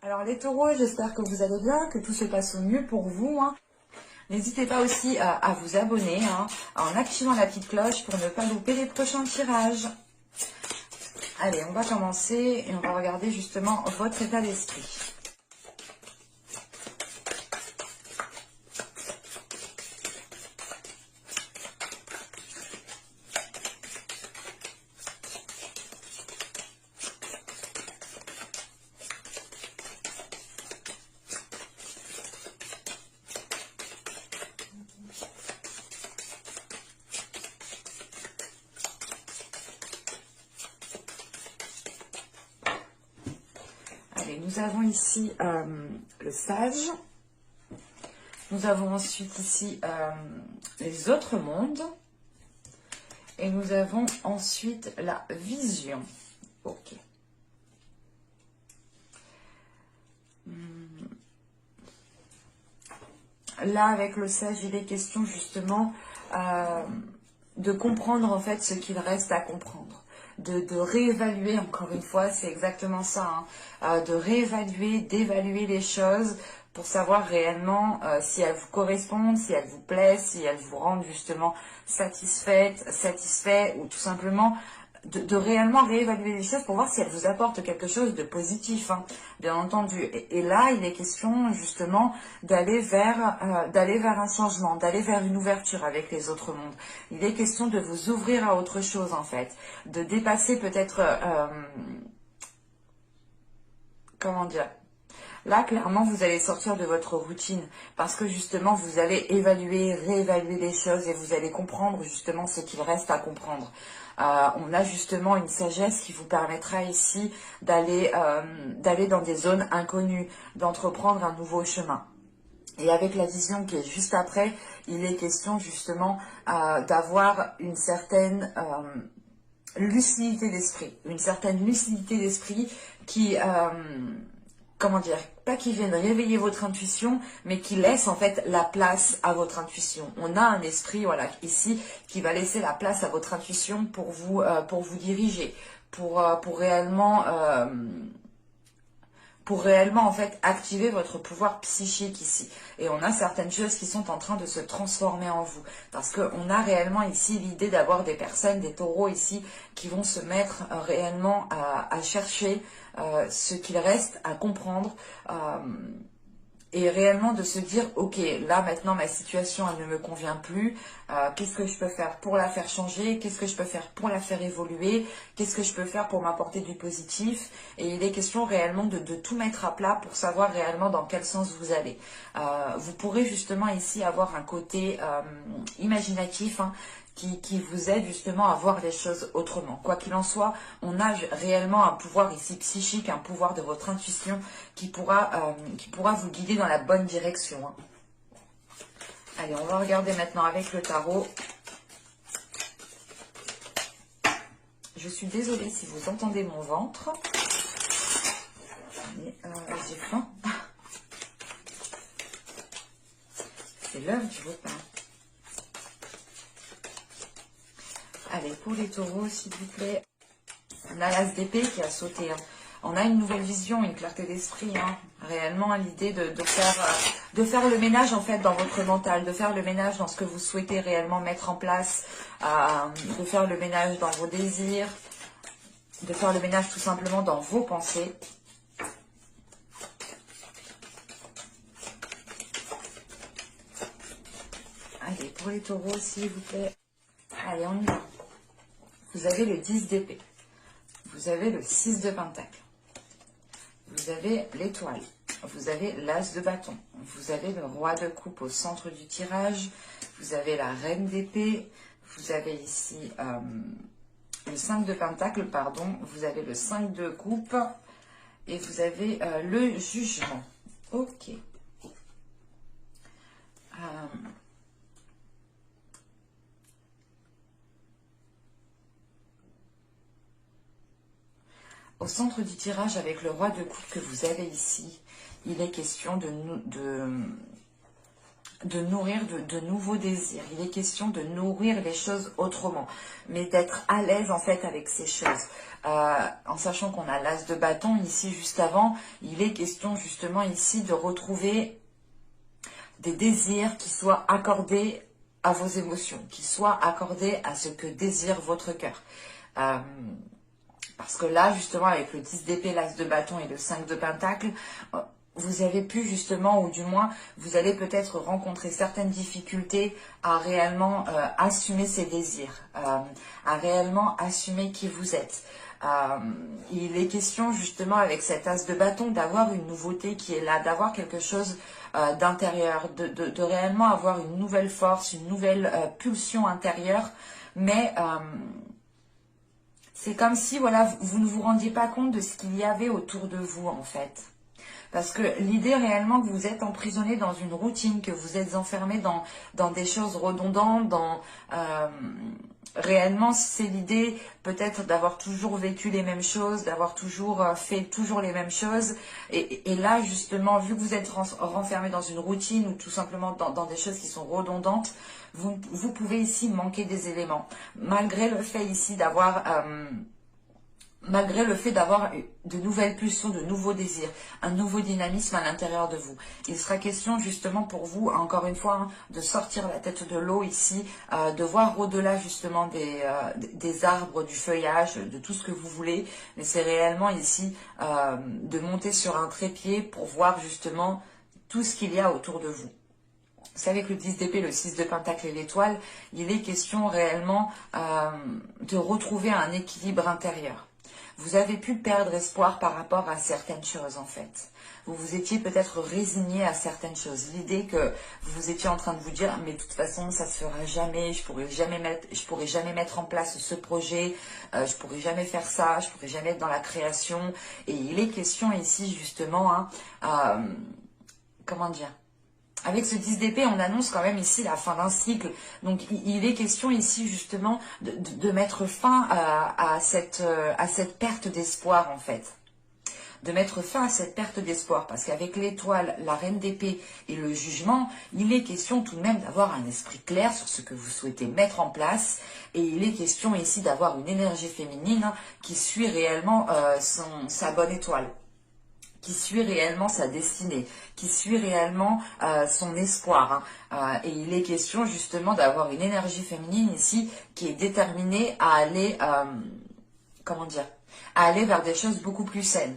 Alors les taureaux, j'espère que vous allez bien, que tout se passe au mieux pour vous, hein. N'hésitez pas aussi à vous abonner, hein, en activant la petite cloche pour ne pas louper les prochains tirages. Allez, on va commencer et on va regarder justement votre état d'esprit. Allez, nous avons ici le sage. Nous avons ensuite ici les autres mondes. Et nous avons ensuite la vision. Ok. Là, avec le sage, il est question justement de comprendre en fait ce qu'il reste à comprendre. De réévaluer, encore une fois, c'est exactement ça, hein, de réévaluer, d'évaluer les choses pour savoir réellement si elles vous correspondent, si elles vous plaisent, si elles vous rendent justement satisfait, ou tout simplement de réellement réévaluer les choses pour voir si elles vous apportent quelque chose de positif, hein, bien entendu. Et là, il est question justement d'aller vers un changement, d'aller vers une ouverture avec les autres mondes. Il est question de vous ouvrir à autre chose en fait, de dépasser peut-être, comment dire, là, clairement, vous allez sortir de votre routine parce que justement, vous allez évaluer, réévaluer les choses et vous allez comprendre justement ce qu'il reste à comprendre. On a justement une sagesse qui vous permettra ici d'aller dans des zones inconnues, d'entreprendre un nouveau chemin. Et avec la vision qui est juste après, il est question justement d'avoir une certaine lucidité d'esprit. Une certaine lucidité d'esprit qui... comment dire, pas qui viennent réveiller votre intuition, mais qui laisse en fait la place à votre intuition. On a un esprit, voilà, ici, qui va laisser la place à votre intuition pour vous diriger, pour réellement en fait activer votre pouvoir psychique ici. Et on a certaines choses qui sont en train de se transformer en vous. Parce qu'on a réellement ici l'idée d'avoir des personnes, des taureaux ici, qui vont se mettre réellement à chercher ce qu'il reste à comprendre. Et réellement de se dire, ok, là maintenant ma situation elle ne me convient plus, qu'est-ce que je peux faire pour la faire changer, qu'est-ce que je peux faire pour la faire évoluer, qu'est-ce que je peux faire pour m'apporter du positif. Et il est question réellement de tout mettre à plat pour savoir réellement dans quel sens vous allez. Vous pourrez justement ici avoir un côté imaginatif, hein, qui vous aide justement à voir les choses autrement. Quoi qu'il en soit, on a réellement un pouvoir ici psychique, un pouvoir de votre intuition qui pourra vous guider dans la bonne direction, hein. Allez, on va regarder maintenant avec le tarot. Je suis désolée si vous entendez mon ventre. J'ai faim. C'est l'heure du repas. Allez, pour les taureaux, s'il vous plaît. On a l'as d'épée qui a sauté, hein. On a une nouvelle vision, une clarté d'esprit, hein. Réellement l'idée de faire le ménage en fait dans votre mental, de faire le ménage dans ce que vous souhaitez réellement mettre en place, de faire le ménage dans vos désirs, de faire le ménage tout simplement dans vos pensées. Allez, pour les taureaux, s'il vous plaît. Allez, on y va. Vous avez le 10 d'épée. Vous avez le 6 de pentacle. Vous avez l'étoile. Vous avez l'as de bâton. Vous avez le roi de coupe au centre du tirage. Vous avez la reine d'épée. Vous avez ici le 5 de pentacle, pardon. Vous avez le 5 de coupe. Et vous avez le jugement. Ok. Au centre du tirage, avec le roi de coupe que vous avez ici, il est question de nourrir de nouveaux désirs. Il est question de nourrir les choses autrement, mais d'être à l'aise en fait avec ces choses. En sachant qu'on a l'as de bâton ici juste avant, il est question justement ici de retrouver des désirs qui soient accordés à vos émotions, qui soient accordés à ce que désire votre cœur. Parce que là, justement, avec le 10 d'épée, l'as de bâton et le 5 de pentacle, vous avez pu justement, ou du moins, vous allez peut-être rencontrer certaines difficultés à réellement assumer ces désirs, à réellement assumer qui vous êtes. Il est question justement avec cet as de bâton d'avoir une nouveauté qui est là, d'avoir quelque chose d'intérieur, de réellement avoir une nouvelle force, une nouvelle pulsion intérieure, mais c'est comme si voilà, vous ne vous rendiez pas compte de ce qu'il y avait autour de vous en fait. Parce que l'idée réellement que vous êtes emprisonné dans une routine, que vous êtes enfermé dans des choses redondantes, réellement c'est l'idée peut-être d'avoir toujours vécu les mêmes choses, d'avoir toujours fait toujours les mêmes choses. Et là justement, vu que vous êtes renfermé dans une routine ou tout simplement dans des choses qui sont redondantes, vous pouvez ici manquer des éléments. Malgré le fait ici d'avoir... malgré le fait d'avoir de nouvelles pulsions, de nouveaux désirs, un nouveau dynamisme à l'intérieur de vous. Il sera question justement pour vous, encore une fois, hein, de sortir la tête de l'eau ici, de voir au-delà justement des arbres, du feuillage, de tout ce que vous voulez. Mais c'est réellement ici de monter sur un trépied pour voir justement tout ce qu'il y a autour de vous. Vous savez que le 10 d'épée, le 6 de pentacle et l'étoile, il est question réellement de retrouver un équilibre intérieur. Vous avez pu perdre espoir par rapport à certaines choses en fait. Vous vous étiez peut-être résigné à certaines choses. L'idée que vous étiez en train de vous dire mais de toute façon ça se fera jamais, je pourrai jamais mettre en place ce projet, je pourrai jamais faire ça, je pourrai jamais être dans la création. Et il est question ici justement, comment dire, avec ce 10 d'épée, on annonce quand même ici la fin d'un cycle. Donc, il est question ici justement de mettre fin à cette perte d'espoir en fait. De mettre fin à cette perte d'espoir. Parce qu'avec l'étoile, la reine d'épée et le jugement, il est question tout de même d'avoir un esprit clair sur ce que vous souhaitez mettre en place. Et il est question ici d'avoir une énergie féminine qui suit réellement sa bonne étoile, qui suit réellement sa destinée, qui suit réellement son espoir. Et il est question justement d'avoir une énergie féminine ici qui est déterminée à aller, comment dire, à aller vers des choses beaucoup plus saines,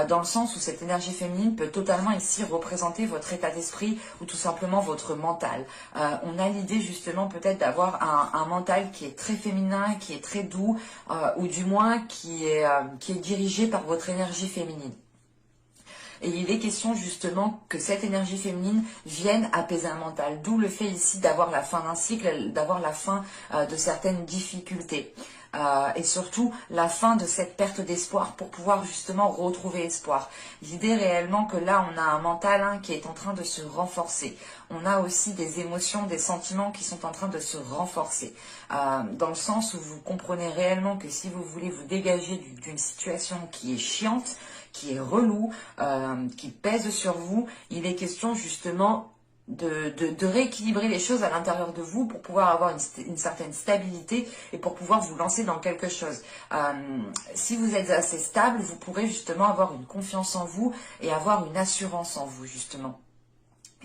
dans le sens où cette énergie féminine peut totalement ici représenter votre état d'esprit ou tout simplement votre mental. On a l'idée justement peut-être d'avoir un mental qui est très féminin, qui est très doux, ou du moins qui est dirigé par votre énergie féminine. Et il est question justement que cette énergie féminine vienne apaiser un mental. D'où le fait ici d'avoir la fin d'un cycle, d'avoir la fin de certaines difficultés. Et surtout la fin de cette perte d'espoir pour pouvoir justement retrouver espoir. L'idée réellement que là on a un mental qui est en train de se renforcer. On a aussi des émotions, des sentiments qui sont en train de se renforcer. Dans le sens où vous comprenez réellement que si vous voulez vous dégager d'une situation qui est chiante, qui est relou, qui pèse sur vous, il est question justement de rééquilibrer les choses à l'intérieur de vous pour pouvoir avoir une certaine stabilité et pour pouvoir vous lancer dans quelque chose. Si vous êtes assez stable, vous pourrez justement avoir une confiance en vous et avoir une assurance en vous justement.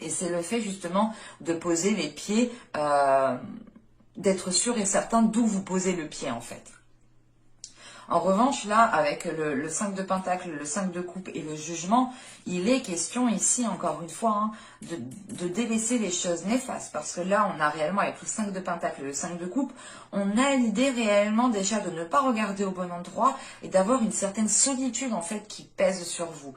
Et c'est le fait justement de poser les pieds, d'être sûr et certain d'où vous posez le pied en fait. En revanche, là, avec le 5 de pentacle, le 5 de coupe et le jugement, il est question ici, encore une fois, de délaisser les choses néfastes. Parce que là, on a réellement, avec le 5 de pentacle et le 5 de coupe, on a l'idée réellement déjà de ne pas regarder au bon endroit et d'avoir une certaine solitude, en fait, qui pèse sur vous.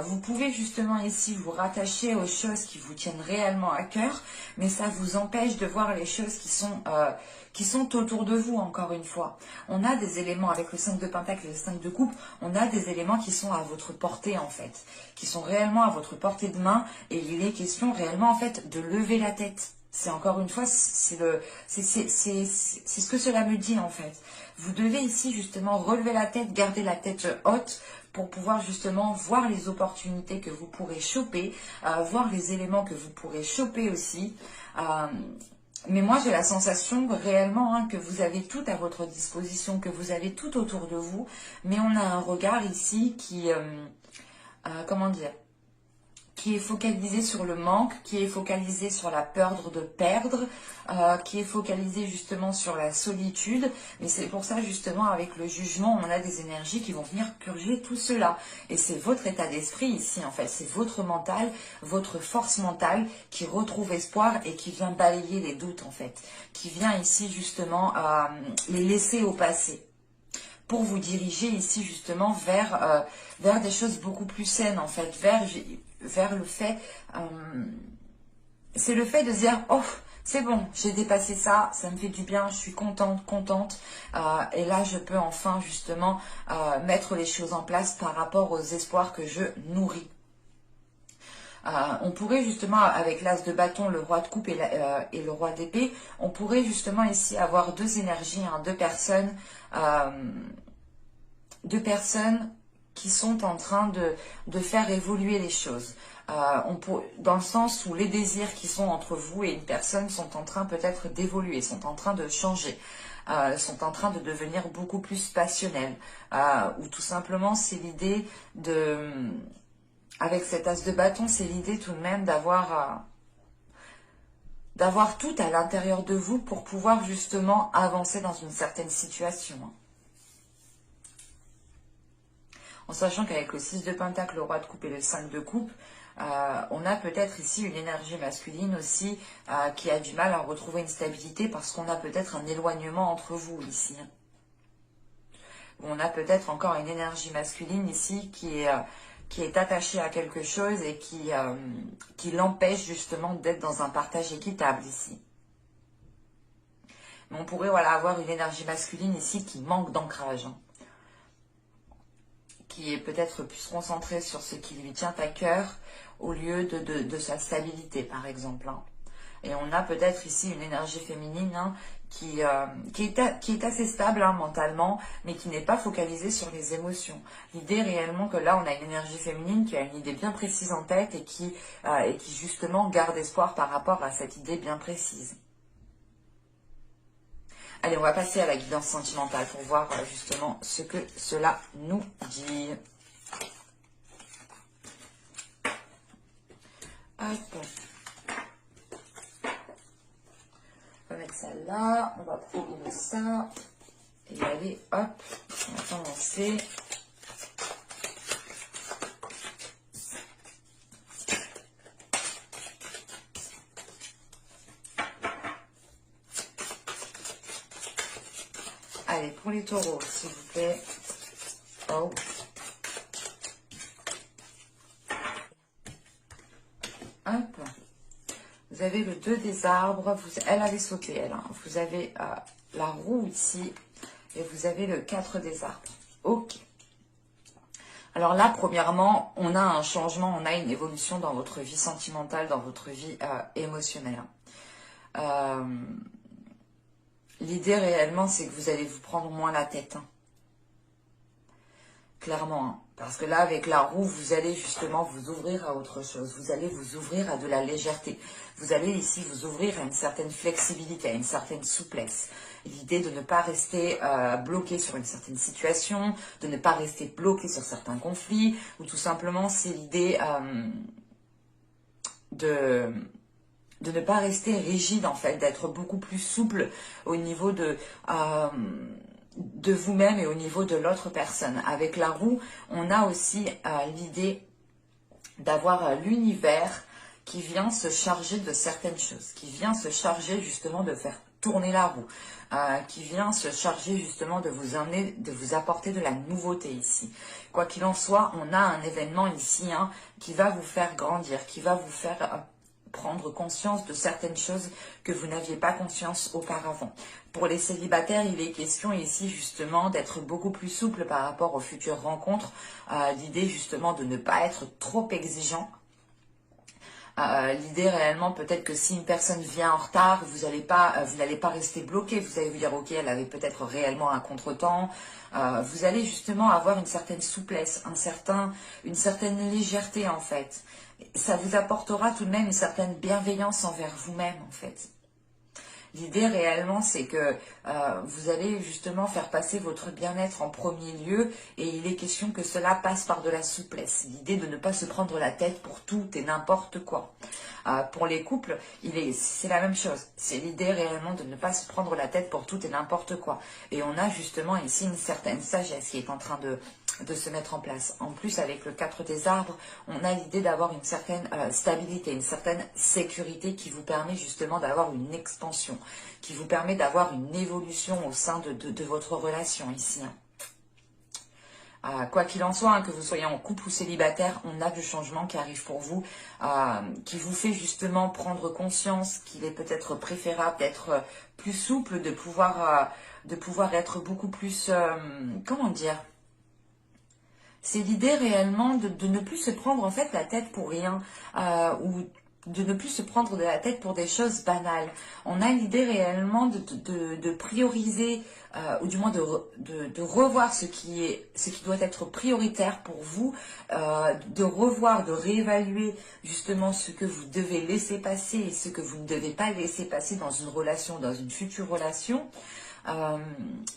Vous pouvez justement ici vous rattacher aux choses qui vous tiennent réellement à cœur, mais ça vous empêche de voir les choses qui sont autour de vous, encore une fois. On a des éléments, avec le 5 de pentacle et le 5 de coupe, on a des éléments qui sont à votre portée, en fait, qui sont réellement à votre portée de main, et il est question réellement, en fait, de lever la tête. C'est encore une fois, c'est ce que cela me dit, en fait. Vous devez ici, justement, relever la tête, garder la tête haute, pour pouvoir justement voir les opportunités que vous pourrez choper, voir les éléments que vous pourrez choper aussi. Mais moi, j'ai la sensation réellement que vous avez tout à votre disposition, que vous avez tout autour de vous, mais on a un regard ici qui, comment dire, qui est focalisé sur le manque, qui est focalisé sur la peur de perdre, qui est focalisé justement sur la solitude. Mais c'est pour ça justement avec le jugement, on a des énergies qui vont venir purger tout cela. Et c'est votre état d'esprit ici en fait, c'est votre mental, votre force mentale qui retrouve espoir et qui vient balayer les doutes en fait, qui vient ici justement les laisser au passé, pour vous diriger ici justement vers des choses beaucoup plus saines en fait, vers le fait, c'est le fait de se dire, oh, c'est bon, j'ai dépassé ça, ça me fait du bien, je suis contente, et là je peux enfin justement mettre les choses en place par rapport aux espoirs que je nourris. On pourrait justement, avec l'as de bâton, le roi de coupe et le roi d'épée, on pourrait justement ici avoir deux énergies, deux personnes qui sont en train de faire évoluer les choses. Dans le sens où les désirs qui sont entre vous et une personne sont en train peut-être d'évoluer, sont en train de changer, sont en train de devenir beaucoup plus passionnels. Ou tout simplement, c'est l'idée de... Avec cet as de bâton, c'est l'idée tout de même d'avoir tout à l'intérieur de vous pour pouvoir justement avancer dans une certaine situation. En sachant qu'avec le 6 de Pentacle, le roi de coupe et le 5 de coupe, on a peut-être ici une énergie masculine aussi qui a du mal à retrouver une stabilité parce qu'on a peut-être un éloignement entre vous ici. On a peut-être encore une énergie masculine ici qui est attachée à quelque chose et qui l'empêche justement d'être dans un partage équitable ici. Mais on pourrait avoir une énergie masculine ici qui manque d'ancrage, qui est peut-être plus concentré sur ce qui lui tient à cœur au lieu de sa stabilité, par exemple. Et on a peut-être ici une énergie féminine qui est assez stable mentalement, mais qui n'est pas focalisée sur les émotions. L'idée réellement que là, on a une énergie féminine qui a une idée bien précise en tête et qui justement garde espoir par rapport à cette idée bien précise. Allez, on va passer à la guidance sentimentale pour voir justement ce que cela nous dit. Hop. On va mettre ça là, on va prendre ça. Et allez, hop, on va commencer. Allez, pour les taureaux, s'il vous plaît. Oh. Hop. Vous avez le 2 des arbres. Elle avait sauté, elle. Vous avez la roue ici. Et vous avez le 4 des arbres. Ok. Alors là, premièrement, on a un changement, on a une évolution dans votre vie sentimentale, dans votre vie émotionnelle. L'idée réellement, c'est que vous allez vous prendre moins la tête. Clairement. Parce que là, avec la roue, vous allez justement vous ouvrir à autre chose. Vous allez vous ouvrir à de la légèreté. Vous allez ici vous ouvrir à une certaine flexibilité, à une certaine souplesse. L'idée de ne pas rester bloqué sur une certaine situation, de ne pas rester bloqué sur certains conflits, ou tout simplement, c'est l'idée de ne pas rester rigide en fait, d'être beaucoup plus souple au niveau de vous-même et au niveau de l'autre personne. Avec la roue, on a aussi l'idée d'avoir l'univers qui vient se charger de certaines choses, qui vient se charger justement de faire tourner la roue, qui vient se charger justement de vous emmener, de vous apporter de la nouveauté ici. Quoi qu'il en soit, on a un événement ici qui va vous faire grandir, qui va vous faire prendre conscience de certaines choses que vous n'aviez pas conscience auparavant. Pour les célibataires, il est question ici justement d'être beaucoup plus souple par rapport aux futures rencontres, l'idée justement de ne pas être trop exigeant, L'idée réellement, peut-être que si une personne vient en retard, vous n'allez pas rester bloqué. Vous allez vous dire, ok, elle avait peut-être réellement un contretemps. Vous allez justement avoir une certaine souplesse, une certaine légèreté en fait. Ça vous apportera tout de même une certaine bienveillance envers vous-même en fait. L'idée réellement, c'est que vous allez justement faire passer votre bien-être en premier lieu et il est question que cela passe par de la souplesse. L'idée de ne pas se prendre la tête pour tout et n'importe quoi. Pour les couples, c'est la même chose. C'est l'idée réellement de ne pas se prendre la tête pour tout et n'importe quoi. Et on a justement ici une certaine sagesse qui est en train de se mettre en place. En plus, avec le 4 des arbres, on a l'idée d'avoir une certaine stabilité, une certaine sécurité qui vous permet justement d'avoir une expansion, qui vous permet d'avoir une évolution au sein de votre relation ici. Quoi qu'il en soit, hein, que vous soyez en couple ou célibataire, on a du changement qui arrive pour vous, qui vous fait justement prendre conscience qu'il est peut-être préférable d'être plus souple, de pouvoir être beaucoup plus, comment dire, c'est l'idée réellement de ne plus se prendre en fait la tête pour rien, ou de ne plus se prendre de la tête pour des choses banales. On a l'idée réellement de prioriser, ou du moins de revoir ce qui doit être prioritaire pour vous, de revoir, de réévaluer justement ce que vous devez laisser passer et ce que vous ne devez pas laisser passer dans une relation, dans une future relation.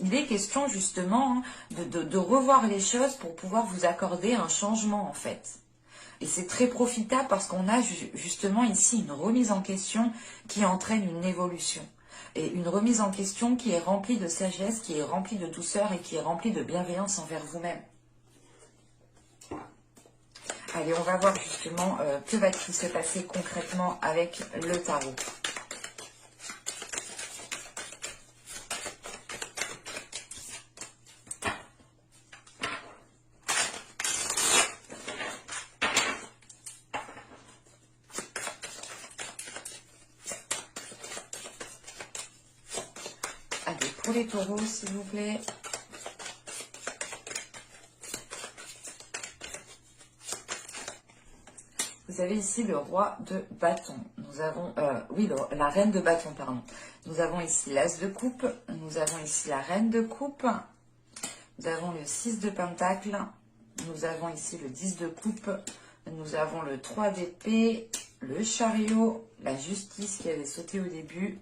Il est question justement de revoir les choses pour pouvoir vous accorder un changement en fait. Et c'est très profitable parce qu'on a justement ici une remise en question qui entraîne une évolution. Et une remise en question qui est remplie de sagesse, qui est remplie de douceur et qui est remplie de bienveillance envers vous-même. Allez, on va voir justement que va-t-il se passer concrètement avec le tarot. Pour les taureaux, s'il vous plaît. Vous avez ici le roi de bâton. Nous avons, la reine de bâton, pardon. Nous avons ici l'as de coupe. Nous avons ici la reine de coupe. Nous avons le 6 de pentacle. Nous avons ici le 10 de coupe. Nous avons le 3 d'épée, le chariot, la justice qui avait sauté au début.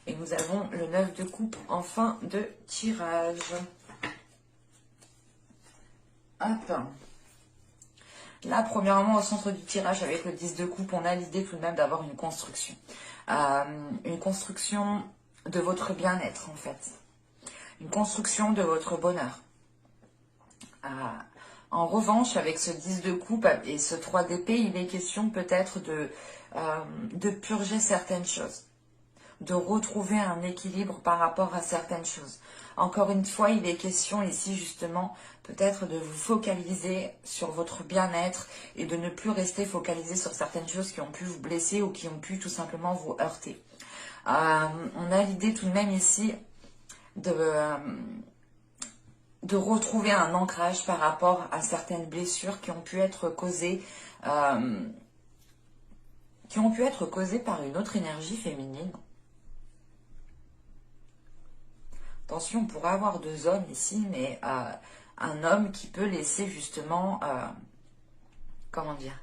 Et nous avons le 9 de coupe en fin de tirage. Hop. Là, premièrement, au centre du tirage, avec le 10 de coupe, on a l'idée tout de même d'avoir une construction. Une construction de votre bien-être, en fait. Une construction de votre bonheur. En revanche, avec ce 10 de coupe et ce 3 d'épée, il est question peut-être de purger certaines choses. De retrouver un équilibre par rapport à certaines choses. Encore une fois, il est question ici justement peut-être de vous focaliser sur votre bien-être et de ne plus rester focalisé sur certaines choses qui ont pu vous blesser ou qui ont pu tout simplement vous heurter. On a l'idée tout de même ici de retrouver un ancrage par rapport à certaines blessures qui ont pu être causées par une autre énergie féminine. Attention, on pourrait avoir deux hommes ici, mais un homme qui peut laisser justement, comment dire,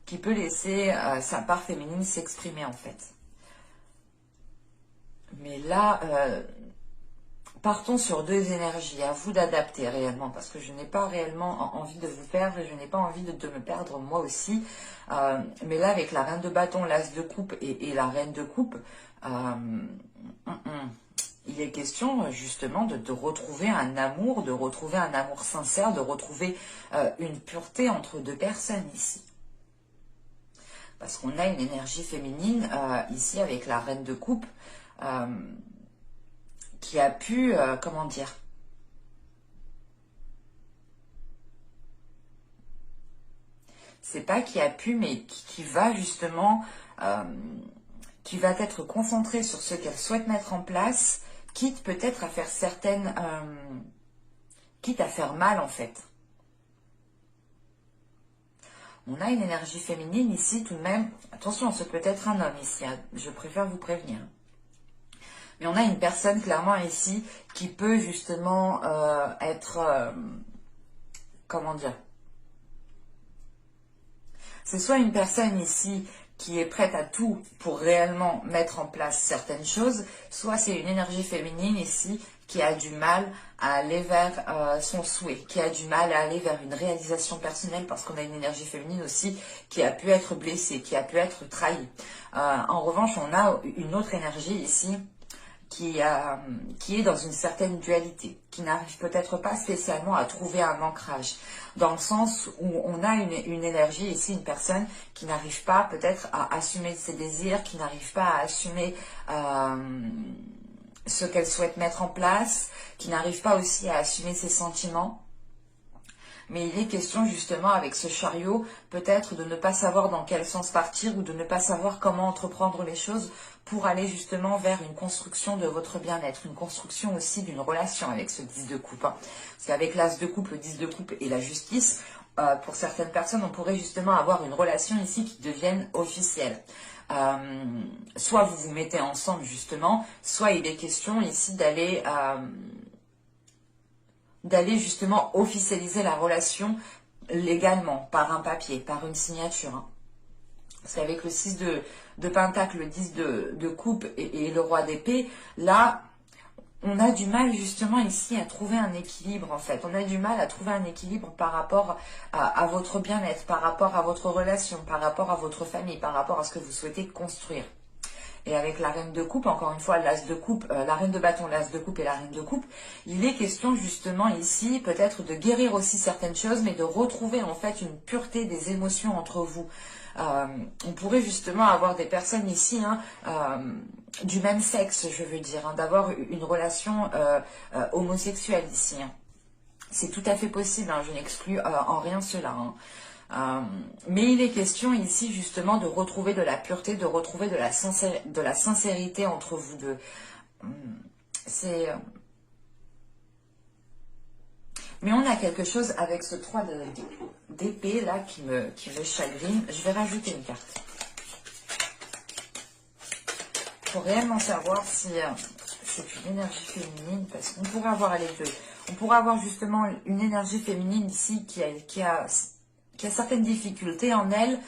qui peut laisser sa part féminine s'exprimer en fait. Mais là, partons sur deux énergies, à vous d'adapter réellement, parce que je n'ai pas réellement envie de vous perdre et je n'ai pas envie de me perdre moi aussi. Mais là, avec la reine de bâton, l'as de coupe et la reine de coupe, il est question justement de retrouver un amour, sincère, de retrouver une pureté entre deux personnes ici. Parce qu'on a une énergie féminine ici avec la reine de coupe qui a pu, comment dire, c'est pas qui a pu, mais qui va justement, qui va être concentrée sur ce qu'elle souhaite mettre en place, quitte peut-être à faire quitte à faire mal en fait. On a une énergie féminine ici tout de même. Attention, ce peut être un homme ici, hein, je préfère vous prévenir. Mais on a une personne clairement ici qui peut justement être... comment dire? C'est soit une personne ici qui est prête à tout pour réellement mettre en place certaines choses, soit c'est une énergie féminine ici qui a du mal à aller vers son souhait, qui a du mal à aller vers une réalisation personnelle parce qu'on a une énergie féminine aussi qui a pu être blessée, qui a pu être trahie. En revanche, on a une autre énergie ici qui est dans une certaine dualité, qui n'arrive peut-être pas spécialement à trouver un ancrage, dans le sens où on a une énergie ici, une personne qui n'arrive pas peut-être à assumer ses désirs, qui n'arrive pas à assumer ce qu'elle souhaite mettre en place, qui n'arrive pas aussi à assumer ses sentiments. Mais il est question justement avec ce chariot, peut-être de ne pas savoir dans quel sens partir ou de ne pas savoir comment entreprendre les choses pour aller justement vers une construction de votre bien-être, une construction aussi d'une relation avec ce 10 de coupe. Parce qu'avec l'as de coupe, le 10 de coupe et la justice, pour certaines personnes, on pourrait justement avoir une relation ici qui devienne officielle. Soit vous vous mettez ensemble justement, soit il est question ici d'aller justement officialiser la relation légalement, par un papier, par une signature. Hein. Parce qu'avec le 6 de pentacle, le 10 de coupe et le roi d'épée, là, on a du mal justement ici à trouver un équilibre en fait. On a du mal à trouver un équilibre par rapport à votre bien-être, par rapport à votre relation, par rapport à votre famille, par rapport à ce que vous souhaitez construire. Et avec la reine de coupe, encore une fois, l'as de coupe, la reine de bâton, l'as de coupe et la reine de coupe, il est question justement ici peut-être de guérir aussi certaines choses, mais de retrouver en fait une pureté des émotions entre vous. On pourrait justement avoir des personnes ici, hein, du même sexe, je veux dire, hein, d'avoir une relation homosexuelle ici. Hein. C'est tout à fait possible, hein, je n'exclus en rien cela. Hein. Mais il est question ici justement de retrouver de la pureté, de retrouver de la sincérité entre vous deux. C'est... Mais on a quelque chose avec ce 3 d'épée là qui me chagrine. Je vais rajouter une carte. Pour réellement savoir si c'est une énergie féminine, parce qu'on pourrait avoir les deux. On pourrait avoir justement une énergie féminine ici qui a certaines difficultés en elle,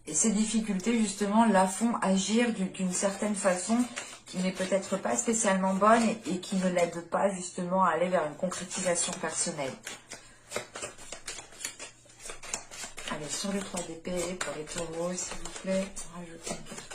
et ces difficultés justement la font agir d'une certaine façon qui n'est peut-être pas spécialement bonne et qui ne l'aide pas justement à aller vers une concrétisation personnelle. Allez, sur le 3 d'épée, pour les taureaux, s'il vous plaît, rajoutez une carte.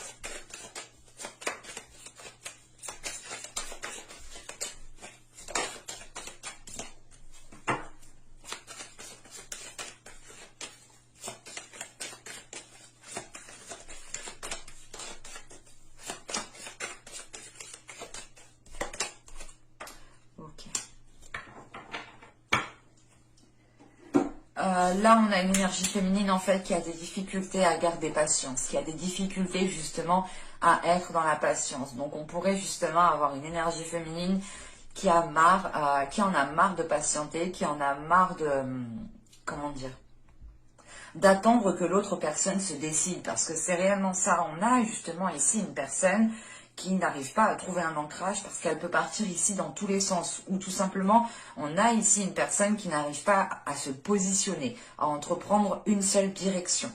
Là, on a une énergie féminine, en fait, qui a des difficultés à garder patience, qui a des difficultés, justement, à être dans la patience. Donc, on pourrait, justement, avoir une énergie féminine qui en a marre de patienter, qui en a marre de... comment dire, d'attendre que l'autre personne se décide. Parce que c'est réellement ça. On a, justement, ici, une personne qui n'arrive pas à trouver un ancrage parce qu'elle peut partir ici dans tous les sens. Ou tout simplement, on a ici une personne qui n'arrive pas à se positionner, à entreprendre une seule direction.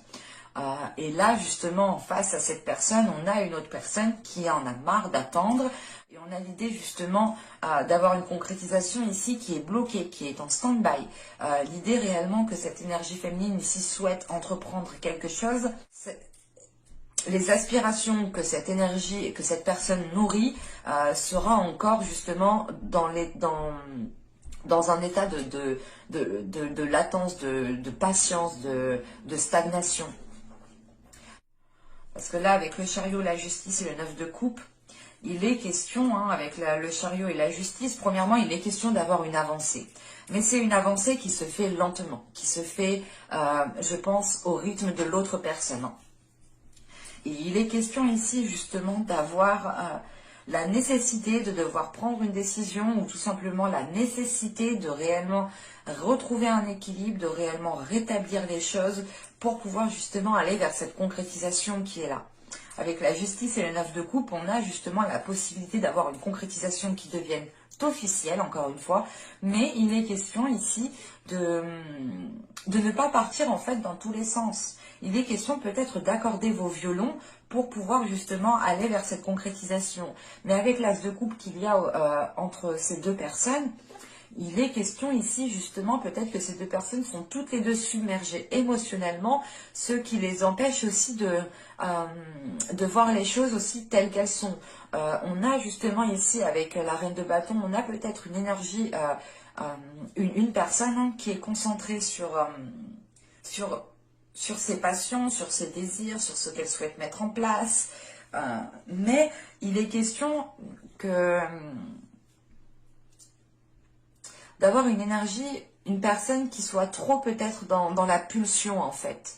Et là, justement, face à cette personne, on a une autre personne qui en a marre d'attendre. Et on a l'idée, justement, d'avoir une concrétisation ici qui est bloquée, qui est en stand-by. L'idée réellement que cette énergie féminine ici souhaite entreprendre quelque chose, les aspirations que cette énergie et que cette personne nourrit sera encore justement dans un état de latence, de patience, de stagnation. Parce que là, avec le chariot, la justice et le 9 de coupe, il est question, hein, avec le chariot et la justice, premièrement, il est question d'avoir une avancée. Mais c'est une avancée qui se fait lentement, qui se fait, je pense, au rythme de l'autre personne. Et il est question ici justement d'avoir la nécessité de devoir prendre une décision ou tout simplement la nécessité de réellement retrouver un équilibre, de réellement rétablir les choses pour pouvoir justement aller vers cette concrétisation qui est là. Avec la justice et le 9 de coupe, on a justement la possibilité d'avoir une concrétisation qui devienne officielle, encore une fois, mais il est question ici de ne pas partir en fait dans tous les sens. Il est question peut-être d'accorder vos violons pour pouvoir justement aller vers cette concrétisation. Mais avec l'as de coupe qu'il y a entre ces deux personnes, il est question ici justement peut-être que ces deux personnes sont toutes les deux submergées émotionnellement, ce qui les empêche aussi de voir les choses aussi telles qu'elles sont. On a justement ici avec la reine de bâton, on a peut-être une énergie, une personne hein, qui est concentrée sur ses passions, sur ses désirs, sur ce qu'elle souhaite mettre en place. Mais il est question que d'avoir une énergie, une personne qui soit trop peut-être dans la pulsion en fait,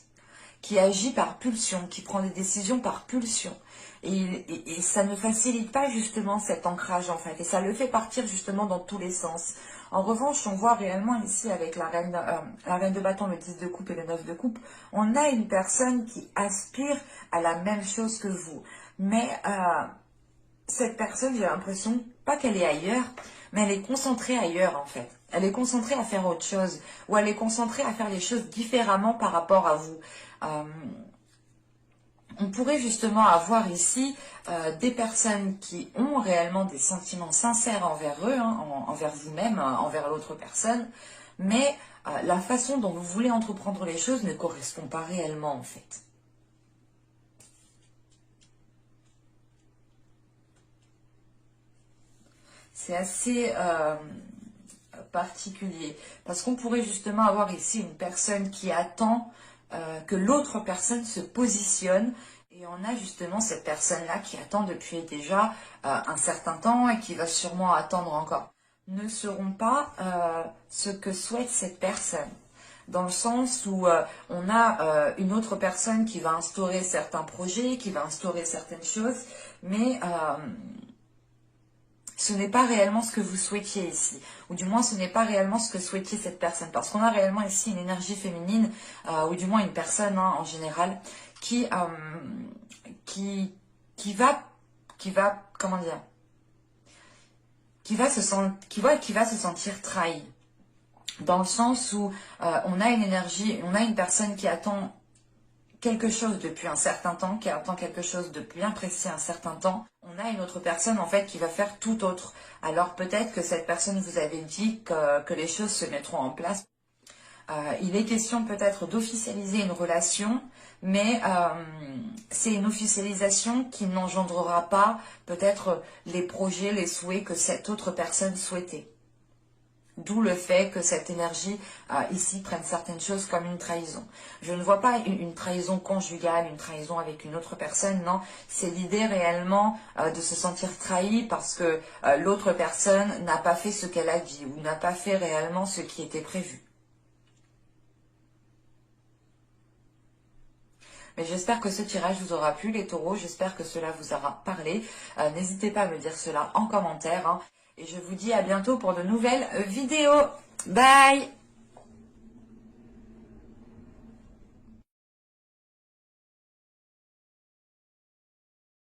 qui agit par pulsion, qui prend des décisions par pulsion. Et ça ne facilite pas justement cet ancrage en fait, et ça le fait partir justement dans tous les sens. En revanche, on voit réellement ici avec la reine de bâton, le 10 de coupe et le 9 de coupe, on a une personne qui aspire à la même chose que vous. Mais cette personne, j'ai l'impression, pas qu'elle est ailleurs, mais elle est concentrée ailleurs en fait. Elle est concentrée à faire autre chose, ou elle est concentrée à faire les choses différemment par rapport à vous. On pourrait justement avoir ici des personnes qui ont réellement des sentiments sincères envers eux, hein, envers vous-même, envers l'autre personne, mais la façon dont vous voulez entreprendre les choses ne correspond pas réellement en fait. C'est assez particulier, parce qu'on pourrait justement avoir ici une personne qui attend que l'autre personne se positionne, et on a justement cette personne-là qui attend depuis déjà un certain temps et qui va sûrement attendre encore. Ne seront pas ce que souhaite cette personne, dans le sens où on a une autre personne qui va instaurer certains projets, qui va instaurer certaines choses, mais ce n'est pas réellement ce que vous souhaitiez ici, ou du moins ce n'est pas réellement ce que souhaitait cette personne, parce qu'on a réellement ici une énergie féminine, ou du moins une personne hein, en général, qui va, comment dire, qui va se sentir trahi, dans le sens où on a une énergie, on a une personne qui attend quelque chose depuis un certain temps, qui attend quelque chose de bien précis un certain temps, on a une autre personne en fait qui va faire tout autre. Alors peut-être que cette personne vous avait dit que les choses se mettront en place. Il est question peut-être d'officialiser une relation, mais c'est une officialisation qui n'engendrera pas peut-être les projets, les souhaits que cette autre personne souhaitait. D'où le fait que cette énergie, ici, prenne certaines choses comme une trahison. Je ne vois pas une trahison conjugale, une trahison avec une autre personne, non. C'est l'idée réellement de se sentir trahi parce que l'autre personne n'a pas fait ce qu'elle a dit ou n'a pas fait réellement ce qui était prévu. Mais j'espère que ce tirage vous aura plu, les taureaux. J'espère que cela vous aura parlé. N'hésitez pas à me dire cela en commentaire, hein. Et je vous dis à bientôt pour de nouvelles vidéos. Bye!